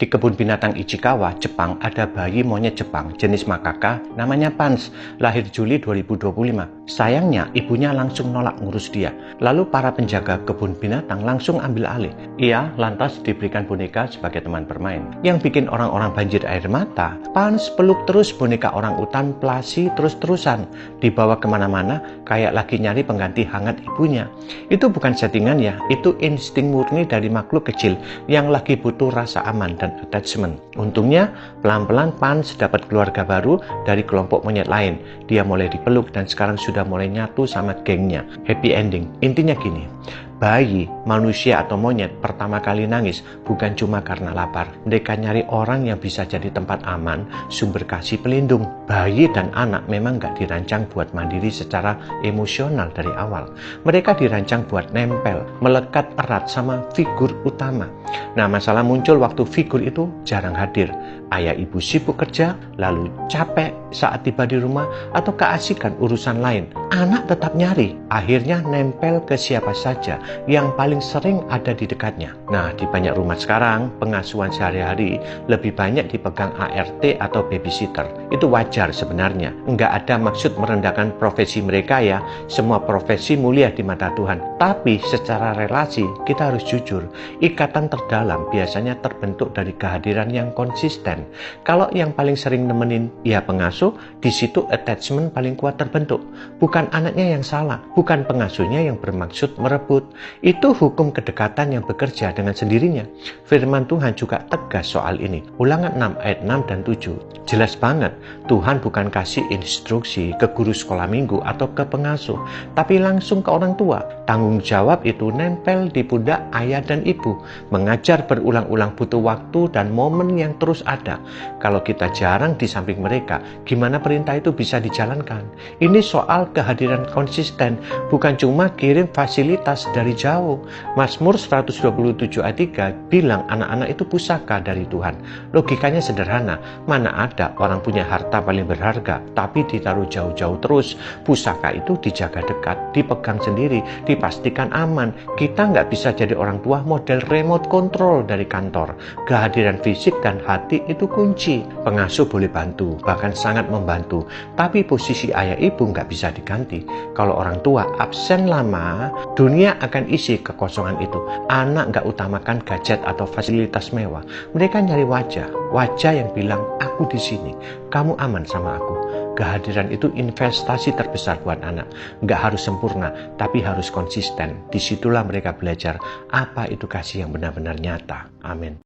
Di kebun binatang Ichikawa, Jepang, ada bayi monyet Jepang jenis makaka namanya Pans, lahir Juli 2025. Sayangnya, ibunya langsung nolak ngurus dia. Lalu para penjaga kebun binatang langsung ambil alih. Ia lantas diberikan boneka sebagai teman bermain. Yang bikin orang-orang banjir air mata, Pans peluk terus boneka orang utan Plasi terus-terusan. Dibawa kemana-mana kayak lagi nyari pengganti hangat ibunya. Itu bukan settingan ya, itu insting murni dari makhluk kecil yang lagi butuh rasa aman dan attachment. Untungnya, pelan-pelan Pans dapat keluarga baru dari kelompok monyet lain. Dia mulai dipeluk dan sekarang sudah mulai nyatu sama gengnya. Happy ending. Intinya gini, bayi, manusia atau monyet pertama kali nangis bukan cuma karena lapar. Mereka nyari orang yang bisa jadi tempat aman, sumber kasih pelindung. Bayi dan anak memang gak dirancang buat mandiri secara emosional dari awal. Mereka dirancang buat nempel, melekat erat sama figur utama. Nah, masalah muncul waktu figur itu jarang hadir. Ayah ibu sibuk kerja, lalu capek saat tiba di rumah, atau keasikan urusan lain. Anak tetap nyari, akhirnya nempel ke siapa saja yang paling sering ada di dekatnya. Nah, di banyak rumah sekarang, pengasuhan sehari-hari lebih banyak dipegang ART atau babysitter. Itu wajar sebenarnya. Nggak ada maksud merendahkan profesi mereka ya. Semua profesi mulia di mata Tuhan. Tapi secara relasi, kita harus jujur. Ikatan terdalam biasanya terbentuk dari kehadiran yang konsisten. Kalau yang paling sering nemenin ya pengasuh, di situ attachment paling kuat terbentuk. Bukan anaknya yang salah, bukan pengasuhnya yang bermaksud merebut. Itu hukum kedekatan yang bekerja dengan sendirinya. Firman Tuhan juga tegas soal ini. Ulangan 6 ayat 6 dan 7. Jelas banget, Tuhan bukan kasih instruksi ke guru sekolah minggu atau ke pengasuh, tapi langsung ke orang tua. Tanggung jawab itu nempel di pundak ayah dan ibu. Mengajar berulang-ulang butuh waktu dan momen yang terus ada. Kalau kita jarang di samping mereka, gimana perintah itu bisa dijalankan? Ini soal kehadiran konsisten, bukan cuma kirim fasilitas dari jauh. Mazmur 127 ayat 3 bilang anak-anak itu pusaka dari Tuhan. Logikanya sederhana, mana ada orang punya harta paling berharga, tapi ditaruh jauh-jauh terus. Pusaka itu dijaga dekat, dipegang sendiri, dipastikan aman. Kita nggak bisa jadi orang tua model remote control dari kantor. Kehadiran fisik dan hati itu kunci. Pengasuh boleh bantu, bahkan sangat membantu, tapi posisi ayah ibu nggak bisa diganti. Kalau orang tua absen lama, dunia akan isi kekosongan itu. Anak nggak utamakan gadget atau fasilitas mewah. Mereka nyari wajah yang bilang, aku di sini, kamu aman sama aku. Kehadiran itu investasi terbesar buat anak. Nggak harus sempurna, tapi harus konsisten. Disitulah mereka belajar apa itu kasih yang benar-benar nyata. Amin.